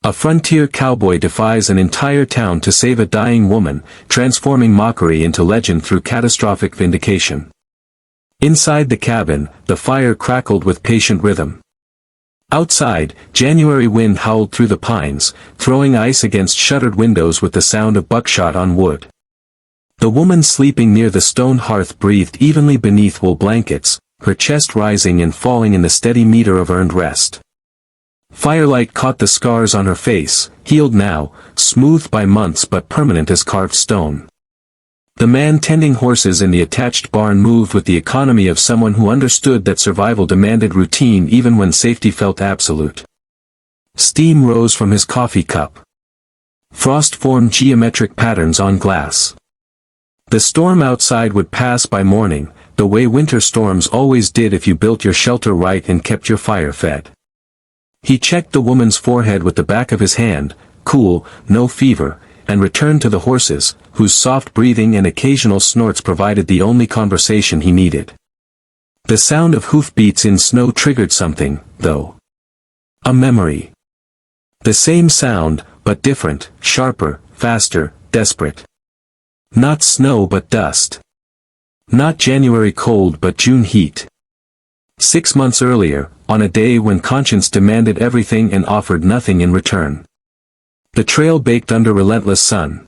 A frontier cowboy defies an entire town to save a dying woman, transforming mockery into legend through catastrophic vindication. Inside the cabin, the fire crackled with patient rhythm. Outside, January wind howled through the pines, throwing ice against shuttered windows with the sound of buckshot on wood. The woman sleeping near the stone hearth breathed evenly beneath wool blankets, her chest rising and falling in the steady meter of earned rest. Firelight caught the scars on her face, healed now, smoothed by months but permanent as carved stone. The man tending horses in the attached barn moved with the economy of someone who understood that survival demanded routine even when safety felt absolute. Steam rose from his coffee cup. Frost formed geometric patterns on glass. The storm outside would pass by morning, the way winter storms always did if you built your shelter right and kept your fire fed. He checked the woman's forehead with the back of his hand, cool, no fever, and returned to the horses, whose soft breathing and occasional snorts provided the only conversation he needed. The sound of hoofbeats in snow triggered something, though. A memory. The same sound, but different, sharper, faster, desperate. Not snow but dust. Not January cold but June heat. 6 months earlier, on a day when conscience demanded everything and offered nothing in return. The trail baked under relentless sun.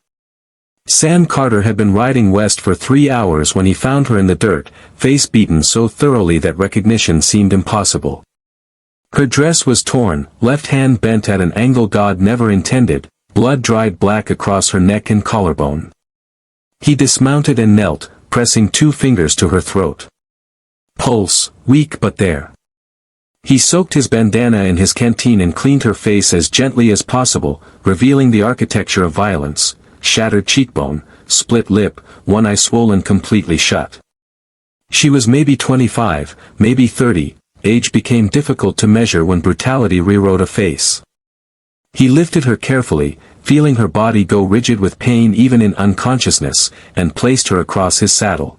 Sam Carter had been riding west for 3 hours when he found her in the dirt, face beaten so thoroughly that recognition seemed impossible. Her dress was torn, left hand bent at an angle God never intended, blood dried black across her neck and collarbone. He dismounted and knelt, pressing 2 fingers to her throat. Pulse, weak but there. He soaked his bandana in his canteen and cleaned her face as gently as possible, revealing the architecture of violence, shattered cheekbone, split lip, one eye swollen completely shut. She was maybe 25, maybe 30, age became difficult to measure when brutality rewrote a face. He lifted her carefully, feeling her body go rigid with pain even in unconsciousness, and placed her across his saddle.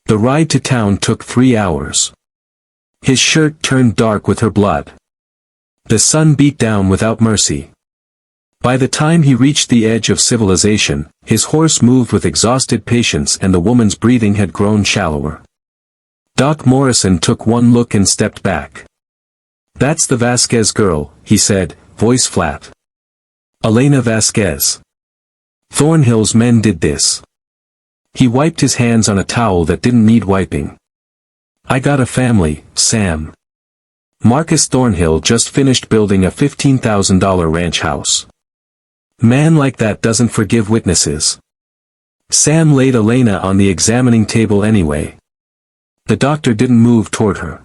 The ride to town took 3 hours. His shirt turned dark with her blood. The sun beat down without mercy. By the time he reached the edge of civilization, his horse moved with exhausted patience and the woman's breathing had grown shallower. Doc Morrison took one look and stepped back. "That's the Vasquez girl," he said, voice flat. "Elena Vasquez. Thornhill's men did this." He wiped his hands on a towel that didn't need wiping. "I got a family, Sam. Marcus Thornhill just finished building a $15,000 ranch house. Man like that doesn't forgive witnesses." Sam laid Elena on the examining table anyway. The doctor didn't move toward her.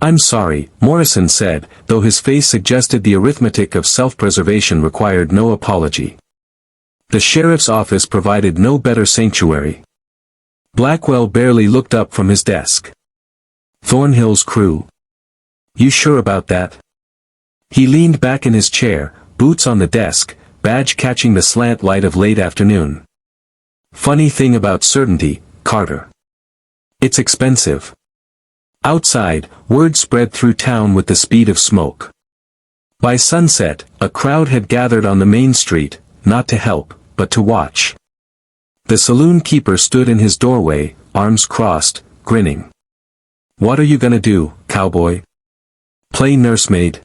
"I'm sorry," Morrison said, though his face suggested the arithmetic of self-preservation required no apology. The sheriff's office provided no better sanctuary. Blackwell barely looked up from his desk. "Thornhill's crew. You sure about that?" He leaned back in his chair, boots on the desk, badge catching the slant light of late afternoon. "Funny thing about certainty, Carter. It's expensive." Outside, word spread through town with the speed of smoke. By sunset, a crowd had gathered on the main street, not to help, but to watch. The saloon keeper stood in his doorway, arms crossed, grinning. "What are you gonna do, cowboy? Play nursemaid?"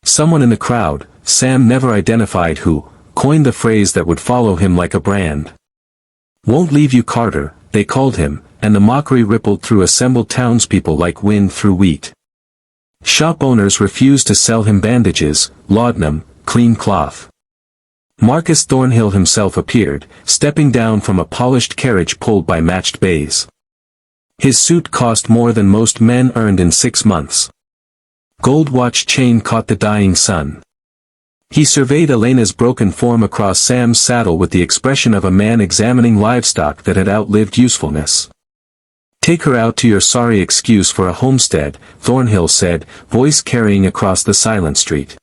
Someone in the crowd, Sam never identified who, coined the phrase that would follow him like a brand. "Won't leave you, Carter," they called him, and the mockery rippled through assembled townspeople like wind through wheat. Shop owners refused to sell him bandages, laudanum, clean cloth. Marcus Thornhill himself appeared, stepping down from a polished carriage pulled by matched bays. His suit cost more than most men earned in 6 months. Gold watch chain caught the dying sun. He surveyed Elena's broken form across Sam's saddle with the expression of a man examining livestock that had outlived usefulness. "Take her out to your sorry excuse for a homestead," Thornhill said, voice carrying across the silent street.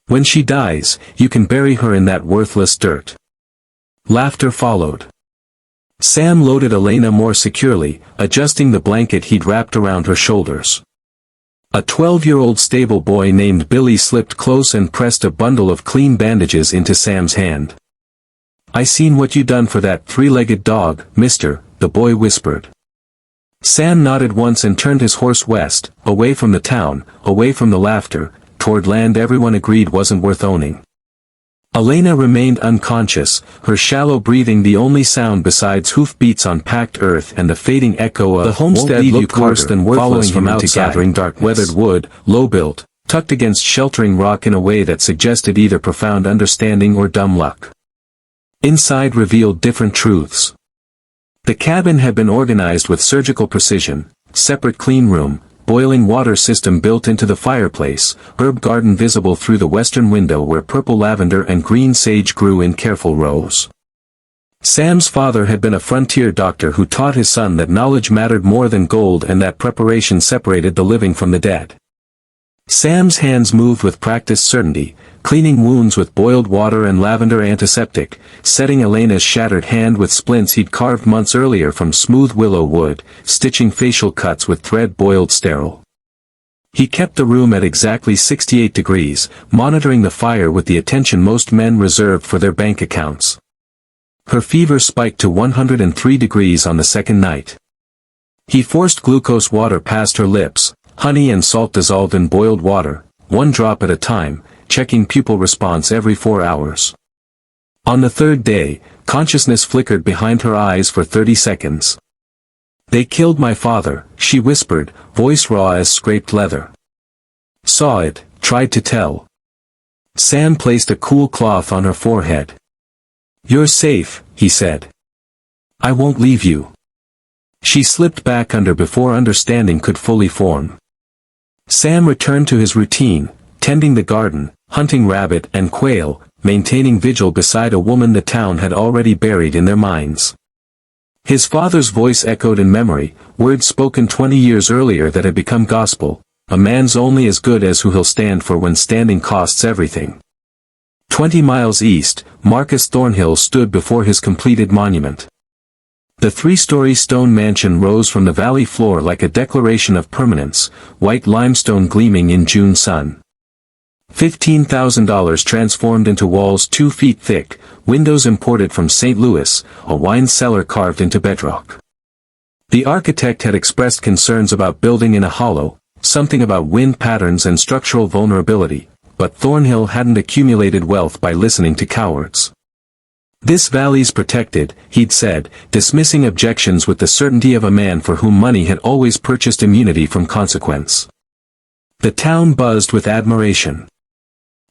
"When she dies, you can bury her in that worthless dirt." Laughter followed. Sam loaded Elena more securely, adjusting the blanket he'd wrapped around her shoulders. A 12-year-old stable boy named Billy slipped close and pressed a bundle of clean bandages into Sam's hand. "I seen what you done for that three-legged dog, mister," the boy whispered. Sam nodded once and turned his horse west, away from the town, away from the laughter, toward land everyone agreed wasn't worth owning. Elena remained unconscious, her shallow breathing the only sound besides hoofbeats on packed earth and the fading echo of the homestead looked worse than worthless from outside, gathering darkness. Weathered wood, low-built, tucked against sheltering rock in a way that suggested either profound understanding or dumb luck. Inside revealed different truths. The cabin had been organized with surgical precision, separate clean room, boiling water system built into the fireplace, herb garden visible through the western window where purple lavender and green sage grew in careful rows. Sam's father had been a frontier doctor who taught his son that knowledge mattered more than gold and that preparation separated the living from the dead. Sam's hands moved with practiced certainty, cleaning wounds with boiled water and lavender antiseptic, setting Elena's shattered hand with splints he'd carved months earlier from smooth willow wood, stitching facial cuts with thread boiled sterile. He kept the room at exactly 68 degrees, monitoring the fire with the attention most men reserved for their bank accounts. Her fever spiked to 103 degrees on the second night. He forced glucose water past her lips, honey and salt dissolved in boiled water, one drop at a time, checking pupil response every 4 hours. On the third day, consciousness flickered behind her eyes for 30 seconds. "They killed my father," she whispered, voice raw as scraped leather. "Saw it, tried to tell." Sam placed a cool cloth on her forehead. "You're safe," he said. "I won't leave you." She slipped back under before understanding could fully form. Sam returned to his routine, tending the garden, hunting rabbit and quail, maintaining vigil beside a woman the town had already buried in their minds. His father's voice echoed in memory, words spoken 20 years earlier that had become gospel: "A man's only as good as who he'll stand for when standing costs everything." 20 miles east, Marcus Thornhill stood before his completed monument. The 3-story stone mansion rose from the valley floor like a declaration of permanence, white limestone gleaming in June sun. $15,000 transformed into walls 2 feet thick, windows imported from St. Louis, a wine cellar carved into bedrock. The architect had expressed concerns about building in a hollow, something about wind patterns and structural vulnerability, but Thornhill hadn't accumulated wealth by listening to cowards. "This valley's protected," he'd said, dismissing objections with the certainty of a man for whom money had always purchased immunity from consequence. The town buzzed with admiration.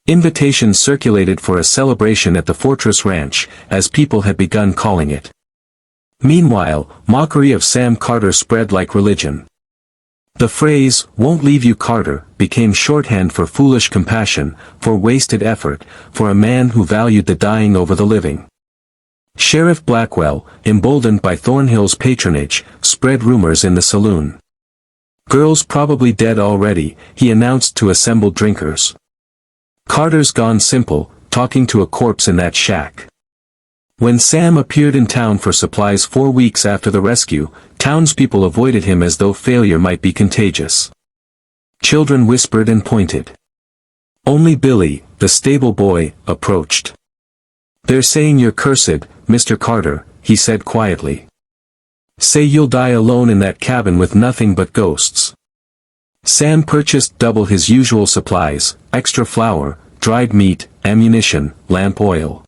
Invitations circulated for a celebration at the Fortress Ranch, as people had begun calling it. Meanwhile, mockery of Sam Carter spread like religion. The phrase, "won't leave you Carter," became shorthand for foolish compassion, for wasted effort, for a man who valued the dying over the living. Sheriff Blackwell, emboldened by Thornhill's patronage, spread rumors in the saloon. "Girl's probably dead already," he announced to assembled drinkers. "Carter's gone simple, talking to a corpse in that shack." When Sam appeared in town for supplies 4 weeks after the rescue, townspeople avoided him as though failure might be contagious. Children whispered and pointed. Only Billy, the stable boy, approached. "They're saying you're cursed, Mr. Carter," he said quietly. "Say you'll die alone in that cabin with nothing but ghosts." Sam purchased double his usual supplies, extra flour, dried meat, ammunition, lamp oil.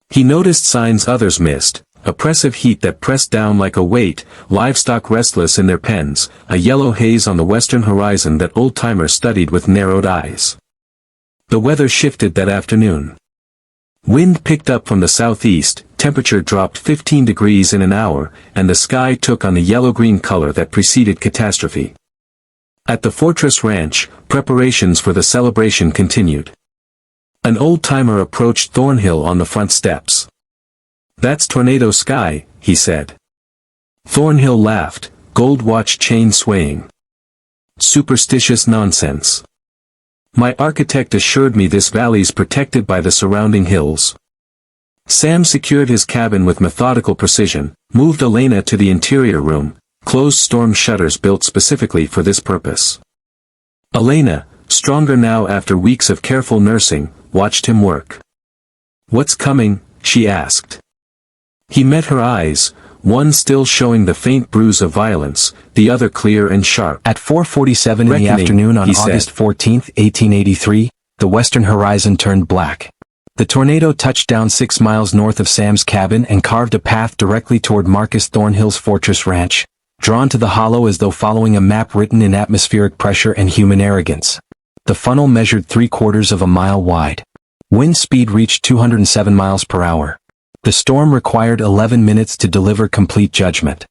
He noticed signs others missed: oppressive heat that pressed down like a weight, livestock restless in their pens, a yellow haze on the western horizon that old-timers studied with narrowed eyes. The weather shifted that afternoon. Wind picked up from the southeast, temperature dropped 15 degrees in an hour, and the sky took on the yellow-green color that preceded catastrophe. At the Fortress Ranch, preparations for the celebration continued. An old-timer approached Thornhill on the front steps. "That's Tornado Sky," he said. Thornhill laughed, gold watch chain swaying. "Superstitious nonsense. My architect assured me this valley's protected by the surrounding hills." Sam secured his cabin with methodical precision, moved Elena to the interior room, closed storm shutters built specifically for this purpose. Elena, stronger now after weeks of careful nursing, watched him work. "What's coming?" she asked. He met her eyes, one still showing the faint bruise of violence, the other clear and sharp. At 4:47 in the afternoon on August 14, 1883, the western horizon turned black. The tornado touched down 6 miles north of Sam's cabin and carved a path directly toward Marcus Thornhill's fortress ranch, drawn to the hollow as though following a map written in atmospheric pressure and human arrogance. The funnel measured 3/4 of a mile wide. Wind speed reached 207 miles per hour. The storm required 11 minutes to deliver complete judgment.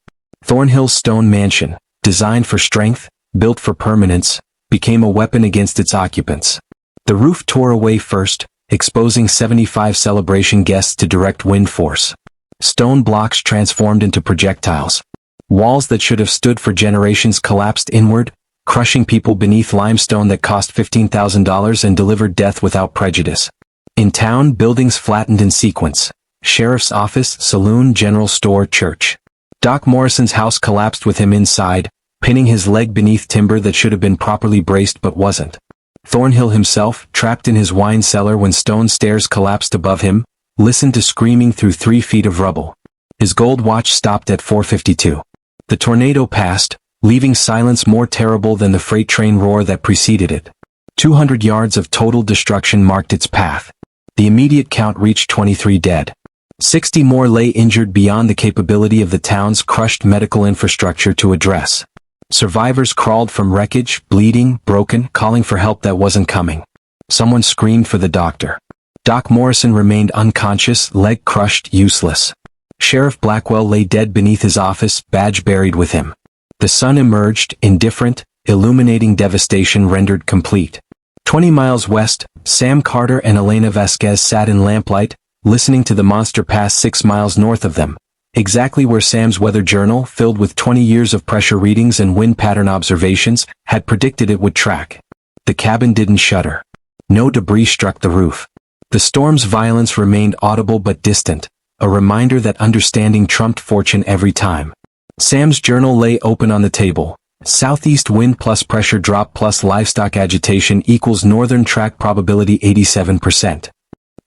Thornhill's stone mansion, designed for strength, built for permanence, became a weapon against its occupants. The roof tore away first, exposing 75 celebration guests to direct wind force. Stone blocks transformed into projectiles. Walls that should have stood for generations collapsed inward, crushing people beneath limestone that cost $15,000 and delivered death without prejudice. In town, buildings flattened in sequence. Sheriff's office, saloon, general store, church. Doc Morrison's house collapsed with him inside, pinning his leg beneath timber that should have been properly braced but wasn't. Thornhill himself, trapped in his wine cellar when stone stairs collapsed above him, listened to screaming through 3 feet of rubble. His gold watch stopped at 4:52. The tornado passed, leaving silence more terrible than the freight train roar that preceded it. 200 yards of total destruction marked its path. The immediate count reached 23 dead. 60 more lay injured beyond the capability of the town's crushed medical infrastructure to address. Survivors crawled from wreckage, bleeding, broken, calling for help that wasn't coming. Someone screamed for the doctor. Doc Morrison remained unconscious, leg crushed, useless. Sheriff Blackwell lay dead beneath his office, badge buried with him. The sun emerged, indifferent, illuminating devastation rendered complete. 20 miles west, Sam Carter and Elena Vasquez sat in lamplight, listening to the monster pass 6 miles north of them, exactly where Sam's weather journal, filled with 20 years of pressure readings and wind pattern observations, had predicted it would track. The cabin didn't shudder. No debris struck the roof. The storm's violence remained audible but distant, a reminder that understanding trumped fortune every time. Sam's journal lay open on the table. Southeast wind plus pressure drop plus livestock agitation equals northern track probability 87%.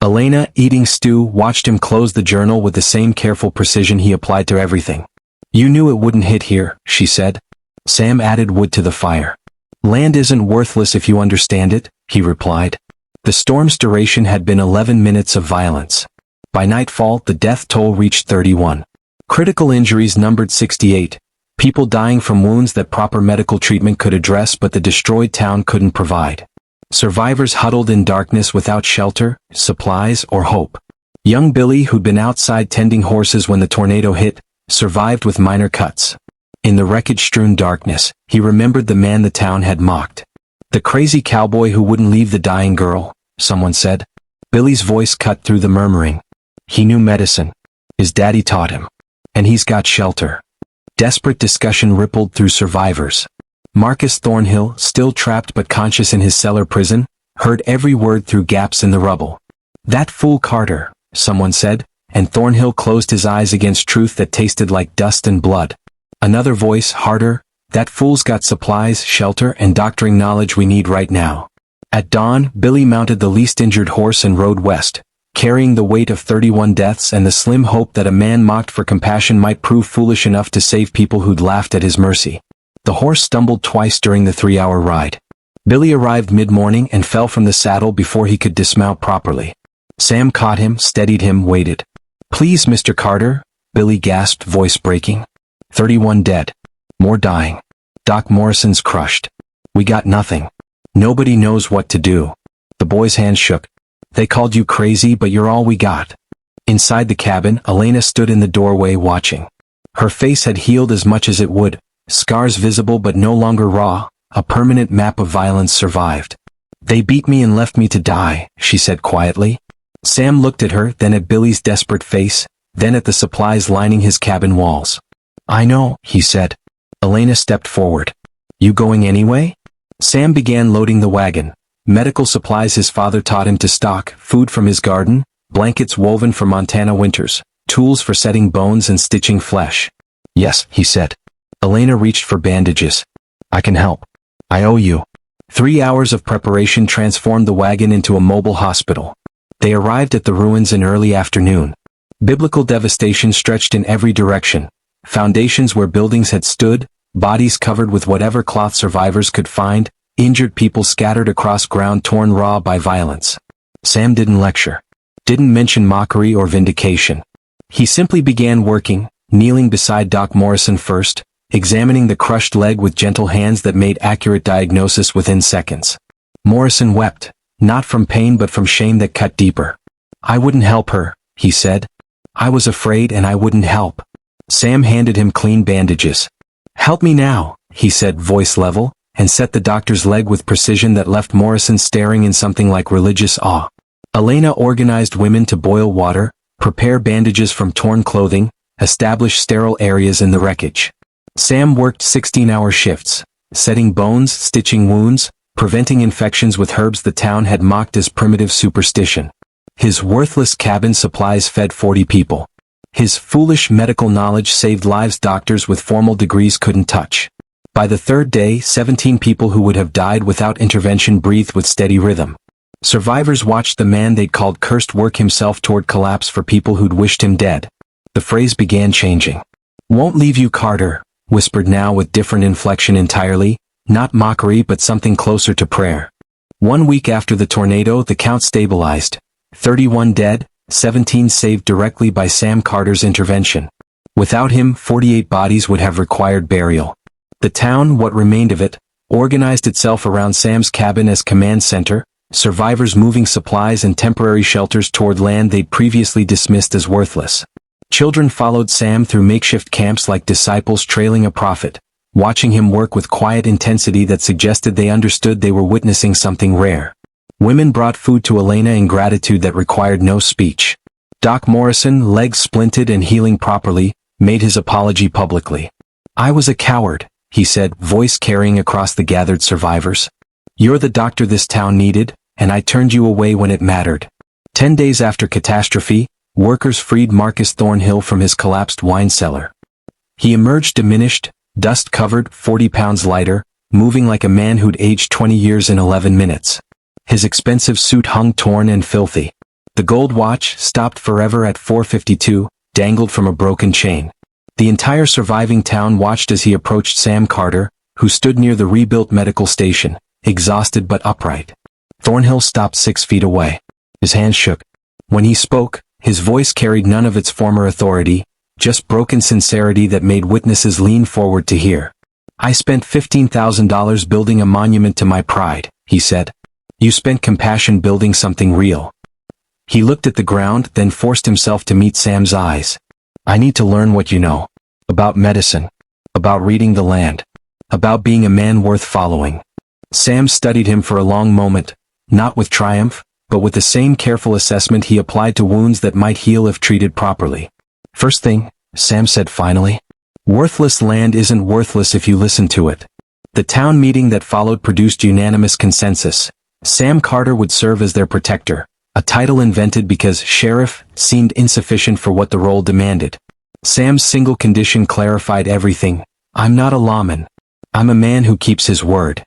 Elena, eating stew, watched him close the journal with the same careful precision he applied to everything. "You knew it wouldn't hit here," she said. Sam added wood to the fire. "Land isn't worthless if you understand it," he replied. The storm's duration had been 11 minutes of violence. By nightfall, the death toll reached 31. Critical injuries numbered 68. People dying from wounds that proper medical treatment could address but the destroyed town couldn't provide. Survivors huddled in darkness without shelter, supplies, or hope. Young Billy, who'd been outside tending horses when the tornado hit, survived with minor cuts. In the wreckage-strewn darkness, he remembered the man the town had mocked. "The crazy cowboy who wouldn't leave the dying girl," someone said. Billy's voice cut through the murmuring. "He knew medicine. His daddy taught him. And he's got shelter." Desperate discussion rippled through survivors. Marcus Thornhill, still trapped but conscious in his cellar prison, heard every word through gaps in the rubble. "That fool Carter," someone said, and Thornhill closed his eyes against truth that tasted like dust and blood. Another voice, harder, "That fool's got supplies, shelter, and doctoring knowledge we need right now." At dawn, Billy mounted the least injured horse and rode west, carrying the weight of 31 deaths and the slim hope that a man mocked for compassion might prove foolish enough to save people who'd laughed at his mercy. The horse stumbled twice during the 3-hour ride. Billy arrived mid-morning and fell from the saddle before he could dismount properly. Sam caught him, steadied him, waited. "Please, Mr. Carter," Billy gasped, voice breaking. 31 dead. More dying. Doc Morrison's crushed. "We got nothing. Nobody knows what to do." The boy's hand shook. "They called you crazy, but you're all we got." Inside the cabin, Elena stood in the doorway watching. Her face had healed as much as it would. Scars visible but no longer raw, a permanent map of violence survived. "They beat me and left me to die," she said quietly. Sam looked at her, then at Billy's desperate face, then at the supplies lining his cabin walls. "I know," he said. Elena stepped forward. "You going anyway?" Sam began loading the wagon. Medical supplies his father taught him to stock, food from his garden, blankets woven for Montana winters, tools for setting bones and stitching flesh. "Yes," he said. Elena reached for bandages. "I can help. I owe you." 3 hours of preparation transformed the wagon into a mobile hospital. They arrived at the ruins in early afternoon. Biblical devastation stretched in every direction. Foundations where buildings had stood, bodies covered with whatever cloth survivors could find, injured people scattered across ground torn raw by violence. Sam didn't lecture. Didn't mention mockery or vindication. He simply began working, kneeling beside Doc Morrison first, examining the crushed leg with gentle hands that made accurate diagnosis within seconds. Morrison wept, not from pain but from shame that cut deeper. "I wouldn't help her," he said. "I was afraid and I wouldn't help." Sam handed him clean bandages. "Help me now," he said, voice level, and set the doctor's leg with precision that left Morrison staring in something like religious awe. Elena organized women to boil water, prepare bandages from torn clothing, establish sterile areas in the wreckage. Sam worked 16-hour shifts, setting bones, stitching wounds, preventing infections with herbs the town had mocked as primitive superstition. His worthless cabin supplies fed 40 people. His foolish medical knowledge saved lives doctors with formal degrees couldn't touch. By the third day, 17 people who would have died without intervention breathed with steady rhythm. Survivors watched the man they'd called cursed work himself toward collapse for people who'd wished him dead. The phrase began changing. "Won't leave you, Carter," whispered now with different inflection entirely, not mockery but something closer to prayer. 1 week after the tornado, the count stabilized. 31 dead, 17 saved directly by Sam Carter's intervention. Without him, 48 bodies would have required burial. The town, what remained of it, organized itself around Sam's cabin as command center, survivors moving supplies and temporary shelters toward land they'd previously dismissed as worthless. Children followed Sam through makeshift camps like disciples trailing a prophet, watching him work with quiet intensity that suggested they understood they were witnessing something rare. Women brought food to Elena in gratitude that required no speech. Doc Morrison, legs splinted and healing properly, made his apology publicly. "I was a coward," he said, voice carrying across the gathered survivors. "You're the doctor this town needed, and I turned you away when it mattered." 10 days after catastrophe, workers freed Marcus Thornhill from his collapsed wine cellar. He emerged diminished, dust-covered, 40 pounds lighter, moving like a man who'd aged 20 years in 11 minutes. His expensive suit hung torn and filthy. The gold watch, stopped forever at 4:52, dangled from a broken chain. The entire surviving town watched as he approached Sam Carter, who stood near the rebuilt medical station, exhausted but upright. Thornhill stopped 6 feet away. His hands shook. When he spoke, his voice carried none of its former authority, just broken sincerity that made witnesses lean forward to hear. "I spent $15,000 building a monument to my pride," he said. "You spent compassion building something real." He looked at the ground, then forced himself to meet Sam's eyes. "I need to learn what you know. About medicine. About reading the land. About being a man worth following." Sam studied him for a long moment, not with triumph, but with the same careful assessment he applied to wounds that might heal if treated properly. "First thing," Sam said finally, "worthless land isn't worthless if you listen to it." The town meeting that followed produced unanimous consensus. Sam Carter would serve as their protector, a title invented because sheriff seemed insufficient for what the role demanded. Sam's single condition clarified everything. "I'm not a lawman. I'm a man who keeps his word."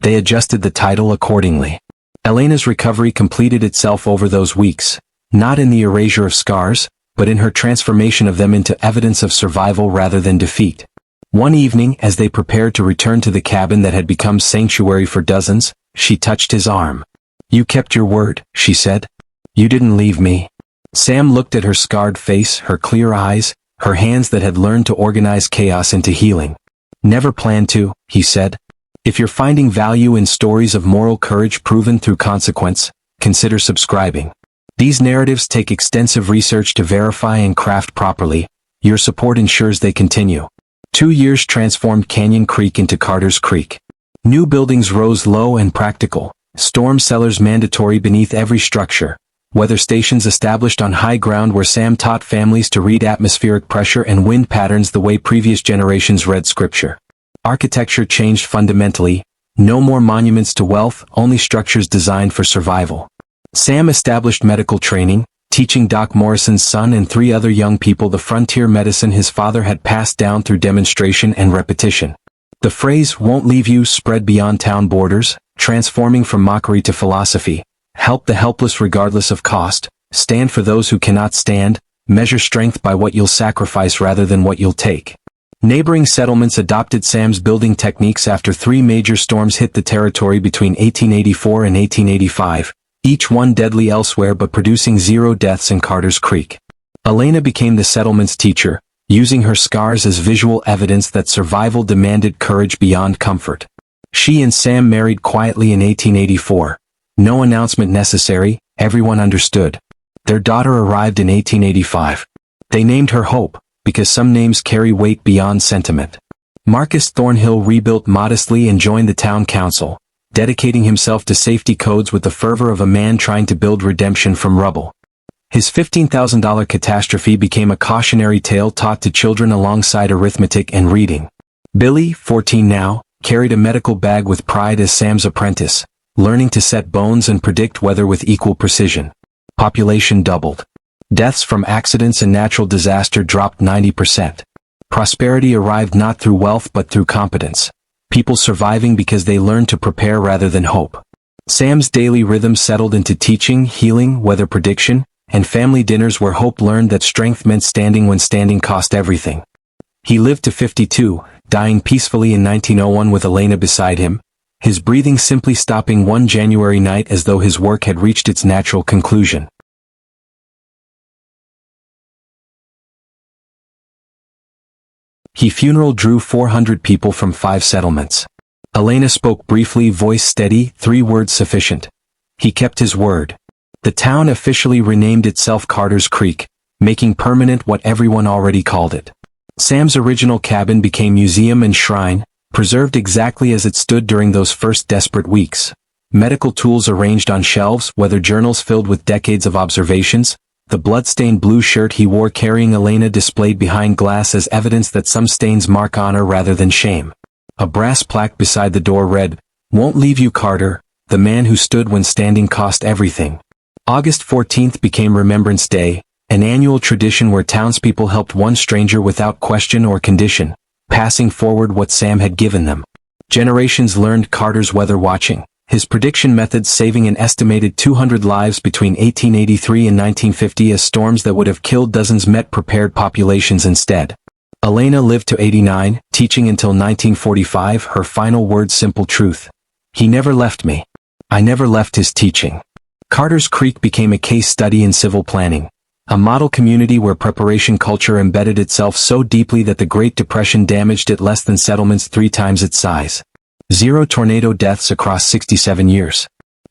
They adjusted the title accordingly. Elena's recovery completed itself over those weeks, not in the erasure of scars, but in her transformation of them into evidence of survival rather than defeat. One evening, as they prepared to return to the cabin that had become sanctuary for dozens, she touched his arm. "You kept your word," she said. "You didn't leave me." Sam looked at her scarred face, her clear eyes, her hands that had learned to organize chaos into healing. "Never planned to," he said. "If you're finding value in stories of moral courage proven through consequence, consider subscribing. These narratives take extensive research to verify and craft properly. Your support ensures they continue." 2 years transformed Canyon Creek into Carter's Creek. New buildings rose low and practical, storm cellars mandatory beneath every structure, weather stations established on high ground where Sam taught families to read atmospheric pressure and wind patterns the way previous generations read scripture. Architecture changed fundamentally, no more monuments to wealth, only structures designed for survival. Sam established medical training, teaching Doc Morrison's son and 3 other young people the frontier medicine his father had passed down through demonstration and repetition. The phrase "won't leave you" spread beyond town borders, transforming from mockery to philosophy. Help the helpless regardless of cost, stand for those who cannot stand, measure strength by what you'll sacrifice rather than what you'll take. Neighboring settlements adopted Sam's building techniques after 3 major storms hit the territory between 1884 and 1885, each one deadly elsewhere but producing 0 deaths in Carter's Creek. Elena became the settlement's teacher, using her scars as visual evidence that survival demanded courage beyond comfort. She and Sam married quietly in 1884. No announcement necessary, everyone understood. Their daughter arrived in 1885. They named her Hope, because some names carry weight beyond sentiment. Marcus Thornhill rebuilt modestly and joined the town council, dedicating himself to safety codes with the fervor of a man trying to build redemption from rubble. His $15,000 catastrophe became a cautionary tale taught to children alongside arithmetic and reading. Billy, 14 now, carried a medical bag with pride as Sam's apprentice, learning to set bones and predict weather with equal precision. Population doubled. Deaths from accidents and natural disaster dropped 90%. Prosperity arrived not through wealth but through competence. People surviving because they learned to prepare rather than hope. Sam's daily rhythm settled into teaching, healing, weather prediction, and family dinners where Hope learned that strength meant standing when standing cost everything. He lived to 52, dying peacefully in 1901 with Elena beside him, his breathing simply stopping one January night as though his work had reached its natural conclusion. His funeral drew 400 people from 5 settlements. Elena spoke briefly, voice steady, 3 words sufficient. He kept his word. The town officially renamed itself Carter's Creek, making permanent what everyone already called it. Sam's original cabin became museum and shrine, preserved exactly as it stood during those first desperate weeks. Medical tools arranged on shelves, weather journals filled with decades of observations, the blood-stained blue shirt he wore carrying Elena displayed behind glass as evidence that some stains mark honor rather than shame. A brass plaque beside the door read, "Won't leave you, Carter, the man who stood when standing cost everything." August 14th became Remembrance Day, an annual tradition where townspeople helped one stranger without question or condition, passing forward what Sam had given them. Generations learned Carter's weather watching, his prediction methods saving an estimated 200 lives between 1883 and 1950 as storms that would have killed dozens met prepared populations instead. Elena lived to 89, teaching until 1945, her final words simple truth. "He never left me. I never left his teaching." Carter's Creek became a case study in civil planning, a model community where preparation culture embedded itself so deeply that the Great Depression damaged it less than settlements 3 times its size. 0 tornado deaths across 67 years.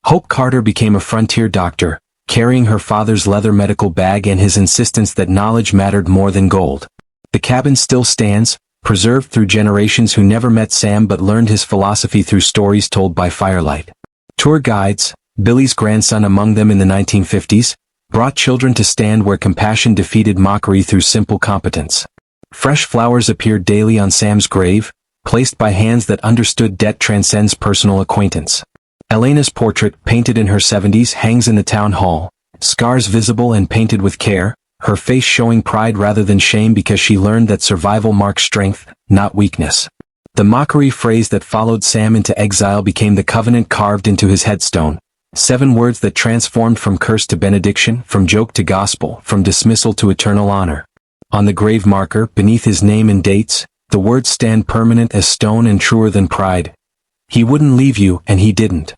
Hope Carter became a frontier doctor, carrying her father's leather medical bag and his insistence that knowledge mattered more than gold. The cabin still stands, preserved through generations who never met Sam but learned his philosophy through stories told by firelight. Tour guides, Billy's grandson among them in the 1950s, brought children to stand where compassion defeated mockery through simple competence. Fresh flowers appeared daily on Sam's grave, placed by hands that understood debt transcends personal acquaintance. Elena's portrait, painted in her 70s, hangs in the town hall, scars visible and painted with care, her face showing pride rather than shame because she learned that survival marks strength, not weakness. The mockery phrase that followed Sam into exile became the covenant carved into his headstone. 7 words that transformed from curse to benediction, from joke to gospel, from dismissal to eternal honor. On the grave marker, beneath his name and dates, the words stand permanent as stone and truer than pride. He wouldn't leave you, and he didn't.